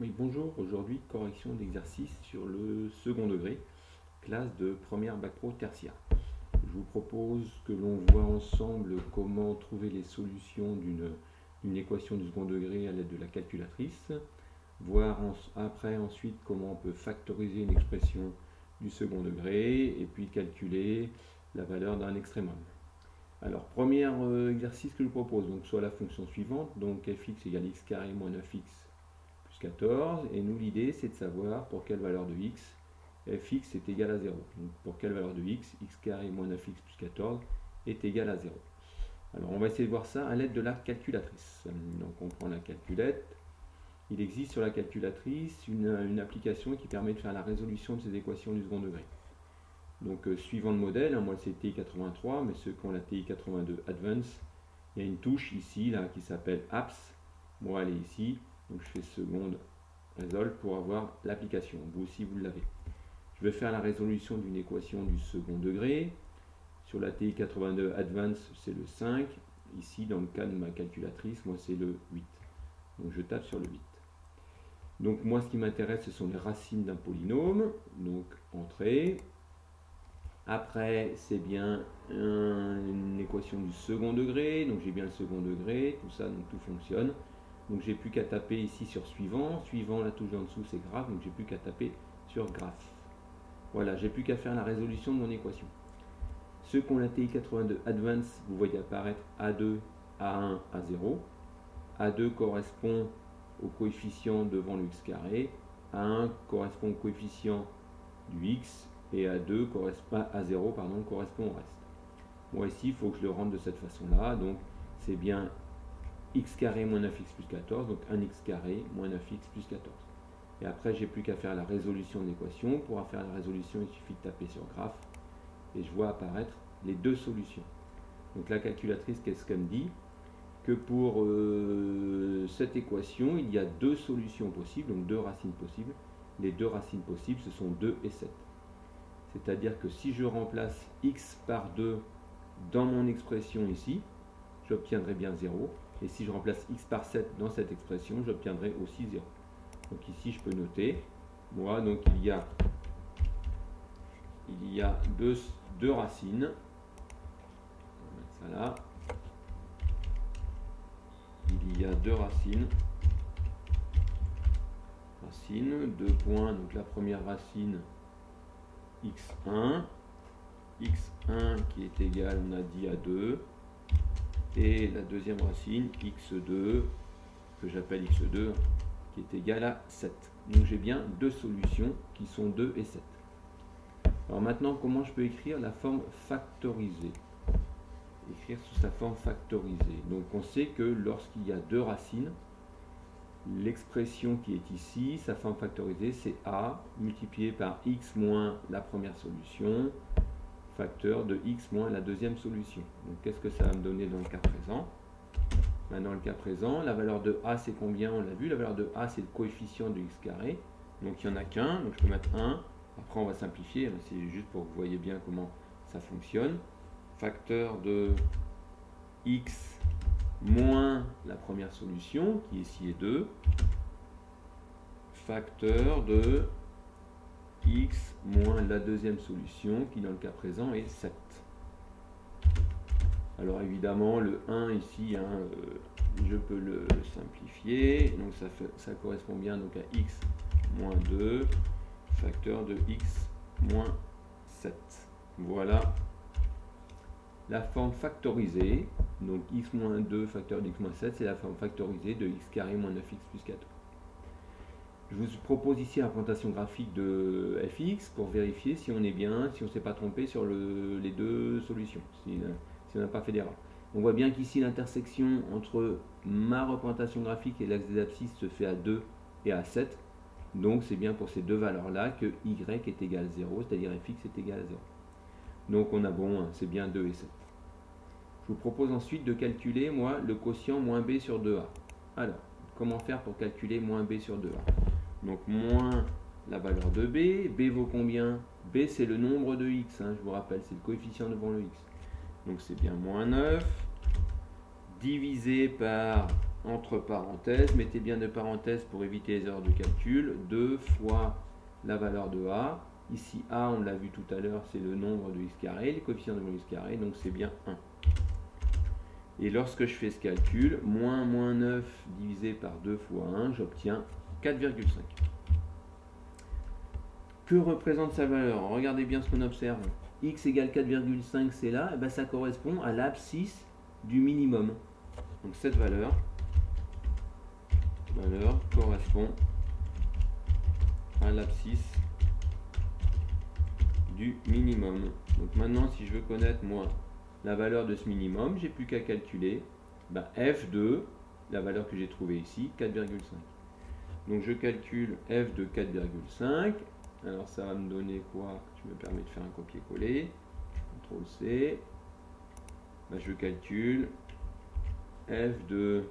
Oui, bonjour. Aujourd'hui, correction d'exercice sur le second degré, classe de première bac pro tertiaire. Je vous propose que l'on voit ensemble comment trouver les solutions d'une équation du second degré à l'aide de la calculatrice, voir après ensuite comment on peut factoriser une expression du second degré et puis calculer la valeur d'un extrémum. Alors, premier exercice que je vous propose, donc soit la fonction suivante, donc fx égale x carré moins 9x plus 14, et nous l'idée c'est de savoir pour quelle valeur de x fx est égal à 0. Donc pour quelle valeur de x carré moins 9x plus 14 est égal à 0. Alors on va essayer de voir ça à l'aide de la calculatrice. Donc on prend la calculette. Il existe sur la calculatrice une application qui permet de faire la résolution de ces équations du second degré. Donc suivant le modèle, moi c'est TI83, mais ceux qui ont la TI82 Advance, il y a une touche ici là, qui s'appelle Apps. Moi elle est ici. Donc je fais seconde résolve pour avoir l'application. Vous aussi vous l'avez. Je vais faire la résolution d'une équation du second degré. Sur la TI82 Advance, c'est le 5. Ici, dans le cas de ma calculatrice, moi c'est le 8. Donc je tape sur le 8. Donc moi ce qui m'intéresse, ce sont les racines d'un polynôme. Donc entrée. Après, c'est bien une équation du second degré. Donc j'ai bien le second degré, tout ça, donc tout fonctionne. Donc j'ai plus qu'à taper ici sur suivant. Suivant, la touche en dessous, c'est graphe. Donc j'ai plus qu'à taper sur graphe. Voilà, j'ai plus qu'à faire la résolution de mon équation. Ceux qui ont la TI82 Advance, vous voyez apparaître A2, A1, A0. A2 correspond au coefficient devant le x carré. A1 correspond au coefficient du x. Et A2 correspond, A0 pardon, correspond au reste. Moi ici, il faut que je le rende de cette façon-là. Donc c'est bien x carré moins 9x plus 14, donc 1x carré moins 9x plus 14. Et après, j'ai plus qu'à faire la résolution de l'équation. Pour faire la résolution, il suffit de taper sur graphe et je vois apparaître les deux solutions. Donc la calculatrice, qu'est-ce qu'elle me dit? Que pour cette équation, il y a deux solutions possibles, donc deux racines possibles. Les deux racines possibles, ce sont 2 et 7. C'est-à-dire que si je remplace x par 2 dans mon expression ici, j'obtiendrai bien 0. Et si je remplace x par 7 dans cette expression, j'obtiendrai aussi 0. Donc ici, je peux noter, moi, donc il y a deux racines. On va mettre ça là. Il y a deux racines. Deux points. Donc la première racine, x1. x1 qui est égal, on a dit, à 2. Et la deuxième racine, x2, que j'appelle x2, qui est égal à 7. Donc j'ai bien deux solutions qui sont 2 et 7. Alors maintenant, comment je peux écrire la forme factorisée? Écrire sous sa forme factorisée. Donc on sait que lorsqu'il y a deux racines, l'expression qui est ici, sa forme factorisée, c'est a multiplié par x moins la première solution, facteur de x moins la deuxième solution. Donc qu'est-ce que ça va me donner dans le cas présent? Dans le cas présent, la valeur de a c'est combien? On l'a vu, la valeur de a c'est le coefficient de x carré. Donc il n'y en a qu'un, donc je peux mettre 1. Après on va simplifier, c'est juste pour que vous voyez bien comment ça fonctionne. Facteur de x moins la première solution, qui ici est 2. Facteur de x moins la deuxième solution, qui dans le cas présent est 7. Alors évidemment, le 1 ici, je peux le simplifier. Donc ça correspond bien donc à x moins 2, facteur de x moins 7. Voilà la forme factorisée. Donc x moins 2, facteur de x moins 7, c'est la forme factorisée de x carré moins 9x plus 14. Je vous propose ici la représentation graphique de fx pour vérifier si on est bien, si on ne s'est pas trompé sur les deux solutions. Si on n'a pas fait d'erreur. On voit bien qu'ici l'intersection entre ma représentation graphique et l'axe des abscisses se fait à 2 et à 7. Donc c'est bien pour ces deux valeurs-là que y est égal à 0, c'est-à-dire fx est égal à 0. Donc on a bon, c'est bien 2 et 7. Je vous propose ensuite de calculer, moi, le quotient moins b sur 2a. Alors, comment faire pour calculer moins b sur 2a? Donc moins la valeur de b. B vaut combien? B c'est le nombre de x, je vous rappelle, c'est le coefficient devant le x. Donc c'est bien moins 9 divisé par entre parenthèses, mettez bien de parenthèses pour éviter les erreurs de calcul, 2 fois la valeur de a. Ici a, on l'a vu tout à l'heure, c'est le nombre de x carré, les coefficients de x carré, donc c'est bien 1. Et lorsque je fais ce calcul, moins 9 divisé par 2 fois 1, j'obtiens 4,5. Que représente sa valeur? Regardez bien ce qu'on observe. X égale 4,5, c'est là, et ben ça correspond à l'abscisse du minimum. Donc cette valeur correspond à l'abscisse du minimum. Donc maintenant, si je veux connaître moi la valeur de ce minimum, j'ai plus qu'à calculer f2, la valeur que j'ai trouvée ici, 4,5. Donc je calcule f de 4,5. Alors ça va me donner quoi? Je me permets de faire un copier-coller. CTRL-C. Je calcule f de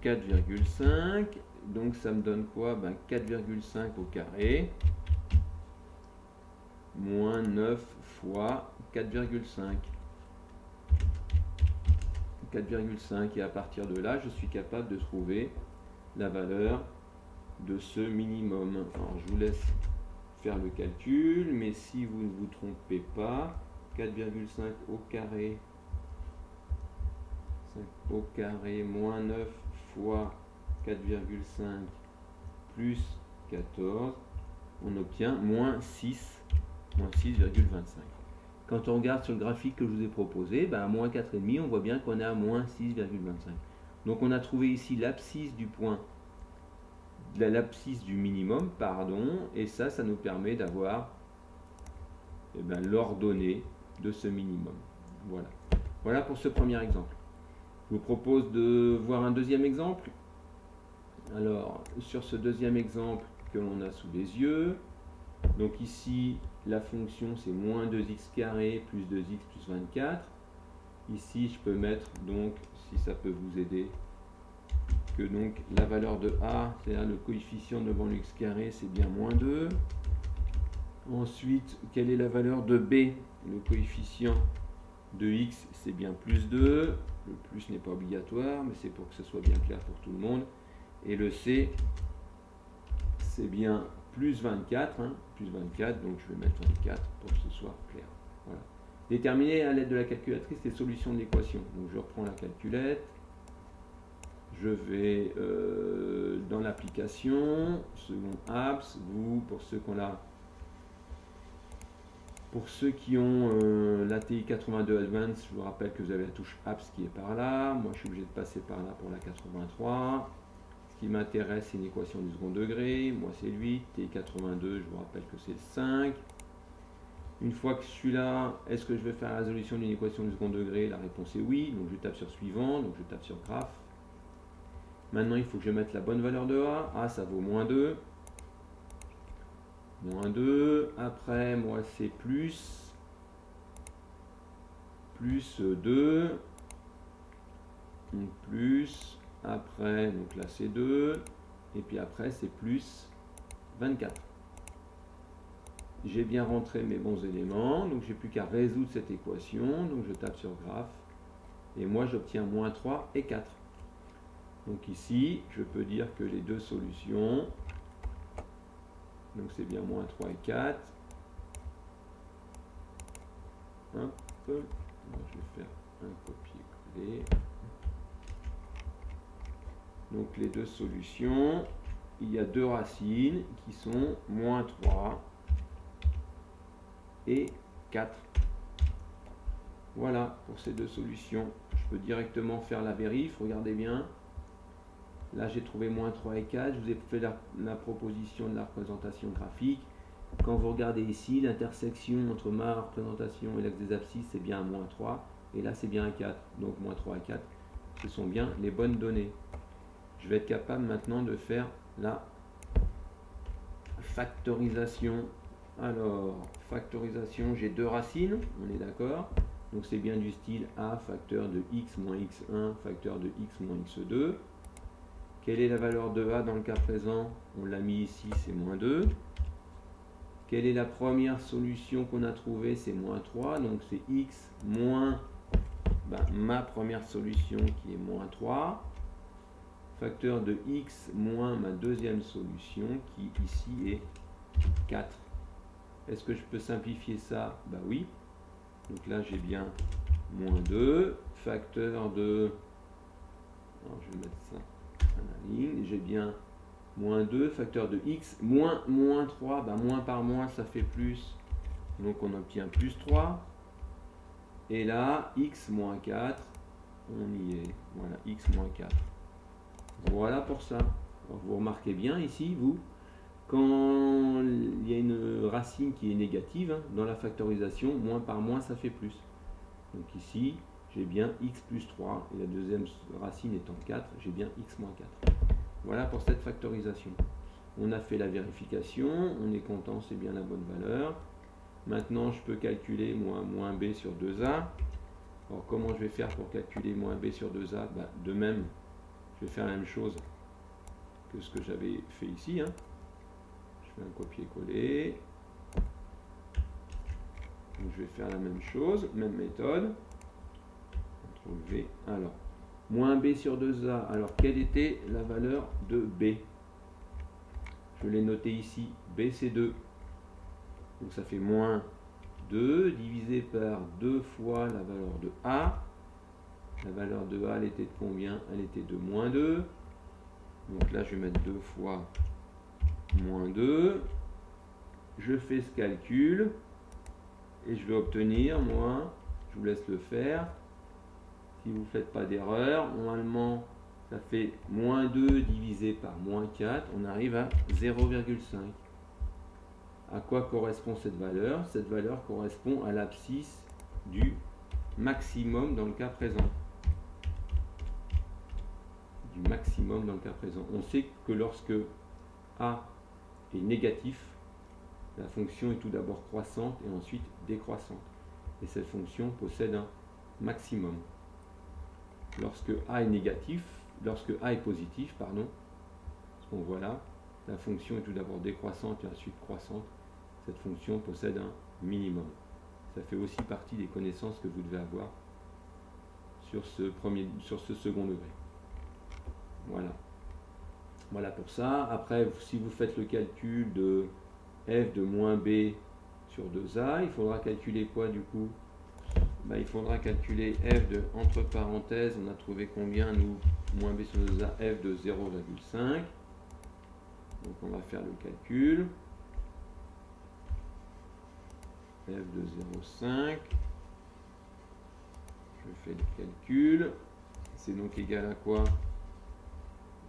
4,5. Donc ça me donne quoi? 4,5 au carré moins 9 fois 4,5. 4,5 et à partir de là, je suis capable de trouver la valeur de ce minimum. Alors je vous laisse faire le calcul, mais si vous ne vous trompez pas, 4,5 au carré, 5 au carré moins 9 fois 4,5 plus 14, on obtient moins 6,25. Quand on regarde sur le graphique que je vous ai proposé, à moins 4,5, on voit bien qu'on est à moins 6,25. Donc on a trouvé ici l'abscisse du point, l'abscisse du minimum, et ça nous permet d'avoir l'ordonnée de ce minimum. Voilà pour ce premier exemple. Je vous propose de voir un deuxième exemple. Alors, sur ce deuxième exemple que l'on a sous les yeux, donc ici, la fonction c'est moins 2x carré plus 2x plus 24. Ici, je peux mettre, donc, si ça peut vous aider, que donc la valeur de a, c'est-à-dire le coefficient devant le x carré, c'est bien moins 2. Ensuite, quelle est la valeur de b? Le coefficient de x, c'est bien plus 2. Le plus n'est pas obligatoire, mais c'est pour que ce soit bien clair pour tout le monde. Et le c, c'est bien plus 24, plus 24, donc je vais mettre 24 pour que ce soit clair. Voilà. Déterminer à l'aide de la calculatrice les solutions de l'équation. Donc je reprends la calculette, je vais dans l'application, selon apps, pour ceux qui ont l'ATI 82 Advanced, je vous rappelle que vous avez la touche apps qui est par là. Moi je suis obligé de passer par là pour la 83. Ce qui m'intéresse, c'est une équation du second degré. Moi, c'est 8. Et 82, je vous rappelle que c'est 5. Une fois que je suis là, est-ce que je vais faire la résolution d'une équation du second degré? La réponse est oui. Donc, je tape sur suivant. Donc, je tape sur graphe. Maintenant, il faut que je mette la bonne valeur de A. A, ça vaut moins 2. Moins 2. Après, moi, c'est plus 2. Donc, plus. Après, donc là c'est 2, et puis après c'est plus 24. J'ai bien rentré mes bons éléments, donc j'ai plus qu'à résoudre cette équation, donc je tape sur graphe, et moi j'obtiens moins 3 et 4. Donc ici, je peux dire que les deux solutions, donc c'est bien moins 3 et 4. Hop, je vais faire un copier-coller. Donc les deux solutions, il y a deux racines qui sont moins 3 et 4. Voilà pour ces deux solutions. Je peux directement faire la vérif, regardez bien. Là j'ai trouvé moins 3 et 4, je vous ai fait la proposition de la représentation graphique. Quand vous regardez ici, l'intersection entre ma représentation et l'axe des abscisses, c'est bien un moins 3, et là c'est bien un 4. Donc moins 3 et 4, ce sont bien les bonnes données. Je vais être capable maintenant de faire la factorisation. Alors, factorisation, j'ai deux racines, on est d'accord. Donc c'est bien du style a facteur de x moins x1 facteur de x moins x2. Quelle est la valeur de a dans le cas présent? On l'a mis ici, c'est moins 2. Quelle est la première solution qu'on a trouvée? C'est moins 3, donc c'est x moins ma première solution qui est moins 3, facteur de x moins ma deuxième solution qui ici est 4. Est-ce que je peux simplifier ça? Oui. Donc là j'ai bien moins 2, facteur de... Alors, je vais mettre ça à la ligne, j'ai bien moins 2, facteur de x, moins 3, moins par moins ça fait plus, donc on obtient plus 3, et là, x moins 4, on y est, voilà, x moins 4. Voilà pour ça. Alors, vous remarquez bien ici, vous, quand il y a une racine qui est négative, dans la factorisation, moins par moins ça fait plus. Donc ici, j'ai bien x plus 3, et la deuxième racine étant 4, j'ai bien x moins 4. Voilà pour cette factorisation. On a fait la vérification, on est content, c'est bien la bonne valeur. Maintenant, je peux calculer moins b sur 2a. Alors, comment je vais faire pour calculer moins b sur 2a? De même, je vais faire la même chose que ce que j'avais fait ici. Je fais un copier-coller. Je vais faire la même chose, même méthode. CTRL V. Alors, moins b sur 2a. Alors, quelle était la valeur de b? Je l'ai noté ici. b, c'est 2. Donc, ça fait moins 2 divisé par 2 fois la valeur de a. La valeur de a, elle était de combien? Elle était de moins 2. Donc là, je vais mettre 2 fois moins 2. Je fais ce calcul. Et je vais obtenir, moi, je vous laisse le faire. Si vous ne faites pas d'erreur, normalement, ça fait moins 2 divisé par moins 4. On arrive à 0,5. À quoi correspond cette valeur? Cette valeur correspond à l'abscisse du maximum dans le cas présent. Du maximum dans le cas présent. On sait que lorsque a est négatif, la fonction est tout d'abord croissante et ensuite décroissante. Et cette fonction possède un maximum. Lorsque a est négatif, lorsque a est positif, pardon, ce qu'on voit là, la fonction est tout d'abord décroissante et ensuite croissante. Cette fonction possède un minimum. Ça fait aussi partie des connaissances que vous devez avoir sur ce second degré. Voilà. Voilà pour ça. Après, si vous faites le calcul de f de moins b sur 2a, il faudra calculer quoi du coup? Il faudra calculer f de, entre parenthèses, on a trouvé combien nous? Moins b sur 2a, f de 0,5. Donc on va faire le calcul. F de 0,5. Je fais le calcul. C'est donc égal à quoi?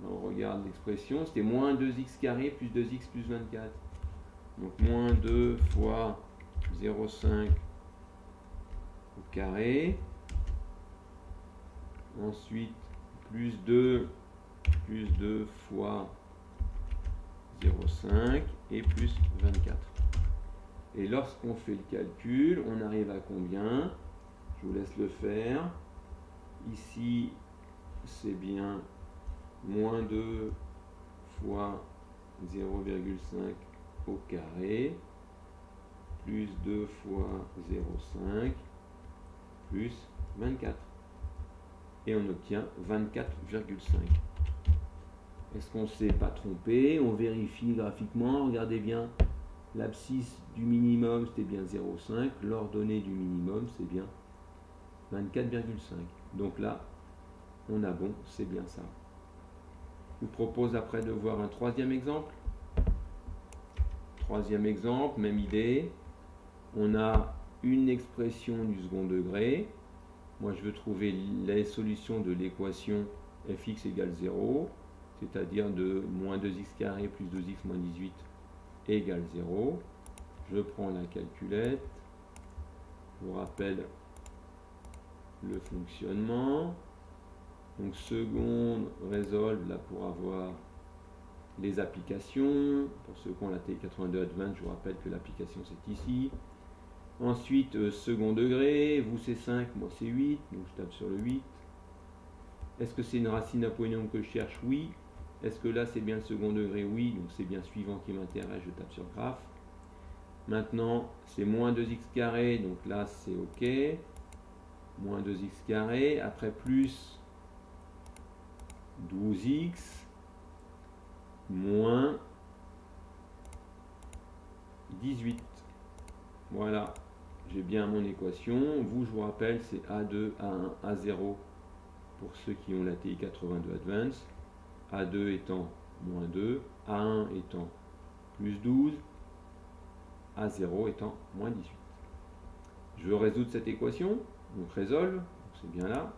On regarde l'expression. C'était moins 2x carré plus 2x plus 24. Donc moins 2 fois 0,5 au carré. Ensuite, plus 2 fois 0,5 et plus 24. Et lorsqu'on fait le calcul, on arrive à combien? Je vous laisse le faire. Ici, c'est bien moins 2 fois 0,5 au carré, plus 2 fois 0,5, plus 24. Et on obtient 24,5. Est-ce qu'on ne s'est pas trompé? On vérifie graphiquement, regardez bien. L'abscisse du minimum, c'était bien 0,5. L'ordonnée du minimum, c'est bien 24,5. Donc là, on a bon, c'est bien ça. Je vous propose après de voir un troisième exemple. Troisième exemple, même idée. On a une expression du second degré. Moi, je veux trouver les solutions de l'équation fx égale 0, c'est-à-dire de moins 2x carré plus 2x moins 18 égale 0. Je prends la calculette. Je vous rappelle le fonctionnement. Donc seconde résolve là pour avoir les applications. Pour ceux qui ont la TI-82 Advanced, je vous rappelle que l'application c'est ici. Ensuite second degré, vous c'est 5, moi c'est 8, donc je tape sur le 8. Est-ce que c'est une racine d'un polynôme que je cherche? Oui. Est-ce que là c'est bien le second degré? Oui, donc c'est bien suivant qui m'intéresse, je tape sur graphe. Maintenant c'est moins 2x carré, donc là c'est OK. moins 2x carré, après plus 12x, moins 18. Voilà, j'ai bien mon équation. Vous, je vous rappelle, c'est A2, A1, A0 pour ceux qui ont la TI 82 Advance. A2 étant moins 2, A1 étant plus 12, A0 étant moins 18. Je veux résoudre cette équation, donc résolve, c'est bien là,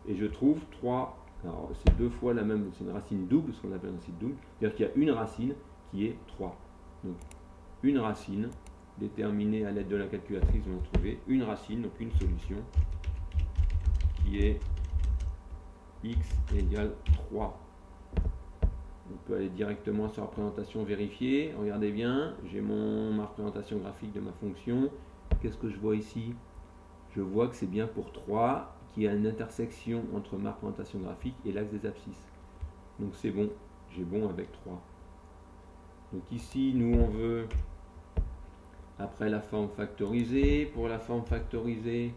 et je trouve 3, alors c'est deux fois la même, c'est une racine double, ce qu'on appelle une racine double, c'est-à-dire qu'il y a une racine qui est 3. Donc une racine déterminée à l'aide de la calculatrice, on va trouver une racine, donc une solution, qui est x égale 3. On peut aller directement sur la représentation vérifier. Regardez bien, j'ai ma représentation graphique de ma fonction. Qu'est-ce que je vois ici? Je vois que c'est bien pour 3, qu'il y a une intersection entre ma représentation graphique et l'axe des abscisses. Donc c'est bon, j'ai bon avec 3. Donc ici, nous on veut, après la forme factorisée, pour la forme factorisée,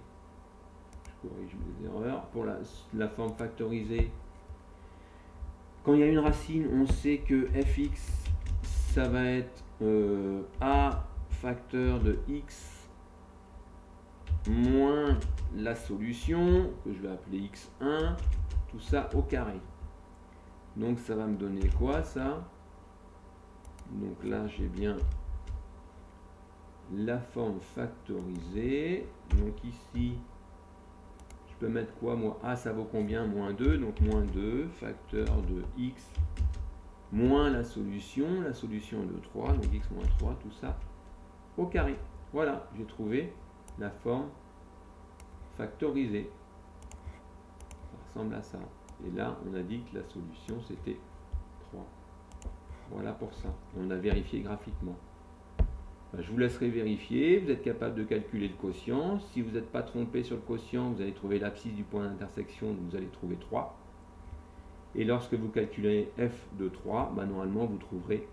je corrige mes erreurs, pour la forme factorisée, quand il y a une racine, on sait que fx, ça va être a facteur de x moins la solution, que je vais appeler x1, tout ça au carré. Donc ça va me donner quoi ça? Donc là j'ai bien la forme factorisée. Donc ici, je peux mettre quoi moi? A ça vaut combien? Moins 2, donc moins 2, facteur de x, moins la solution est de 3, donc x moins 3, tout ça au carré. Voilà, j'ai trouvé la forme factorisée. Ça ressemble à ça. Et là, on a dit que la solution, c'était 3. Voilà pour ça. On a vérifié graphiquement. Je vous laisserai vérifier. Vous êtes capable de calculer le quotient. Si vous n'êtes pas trompé sur le quotient, vous allez trouver l'abscisse du point d'intersection, donc vous allez trouver 3. Et lorsque vous calculez f de 3, normalement, vous trouverez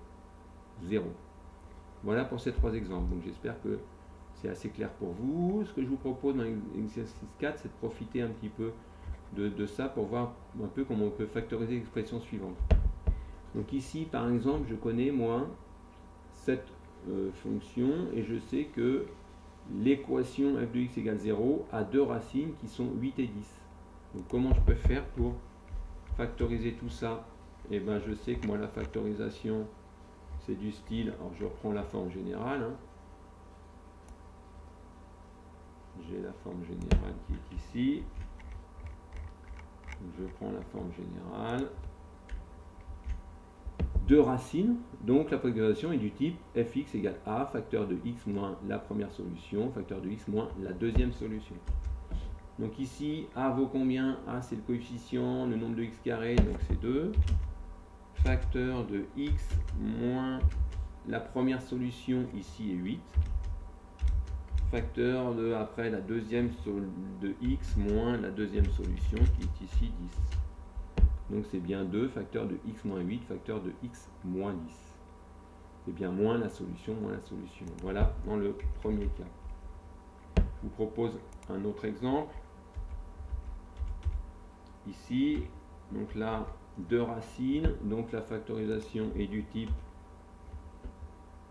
0. Voilà pour ces 3 exemples. Donc j'espère que c'est assez clair pour vous. Ce que je vous propose dans l'exercice 4, c'est de profiter un petit peu de ça pour voir un peu comment on peut factoriser l'expression suivante. Donc ici, par exemple, je connais moi cette fonction et je sais que l'équation f de x égale 0 a deux racines qui sont 8 et 10. Donc comment je peux faire pour factoriser tout ça? Et bien je sais que moi la factorisation c'est du style, alors je reprends la forme générale, hein. J'ai la forme générale qui est ici, je prends la forme générale, deux racines, donc la factorisation est du type fx égale a, facteur de x moins la première solution, facteur de x moins la deuxième solution. Donc ici, a vaut combien? A c'est le coefficient, le nombre de x carré, donc c'est 2. Facteur de x moins la première solution, ici est 8. Facteur de, après la deuxième de x moins la deuxième solution, qui est ici 10. Donc c'est bien 2, facteur de x moins 8, facteur de x moins 10. C'est bien moins la solution, moins la solution. Voilà dans le premier cas. Je vous propose un autre exemple. Ici, donc là, deux racines, donc la factorisation est du type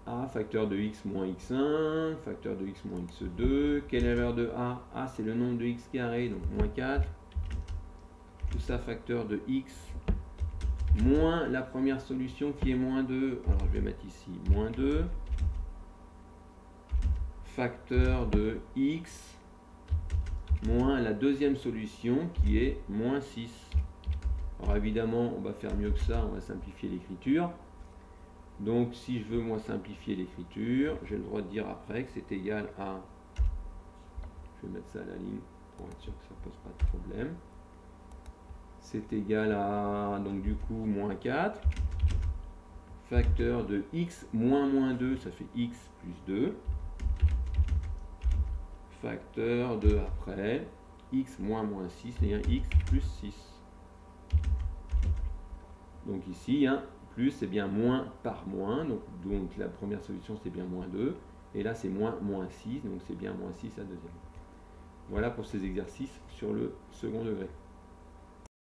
a, facteur de x moins x1, facteur de x moins x2. Quelle est la valeur de a? A c'est le nombre de x carré, donc moins 4. Tout ça facteur de x moins la première solution qui est moins 2. Alors je vais mettre ici moins 2. Facteur de x moins la deuxième solution qui est moins 6. Alors évidemment, on va faire mieux que ça, on va simplifier l'écriture. Donc si je veux moi simplifier l'écriture, j'ai le droit de dire après que c'est égal à, je vais mettre ça à la ligne pour être sûr que ça ne pose pas de problème. C'est égal à, donc du coup, moins 4. Facteur de x moins moins 2, ça fait x plus 2. Facteur de après, x moins moins 6, c'est-à-dire x plus 6. Donc ici, hein, plus c'est bien moins par moins, donc la première solution c'est bien moins 2, et là c'est moins moins 6, donc c'est bien moins 6 à deuxième. Voilà pour ces exercices sur le second degré.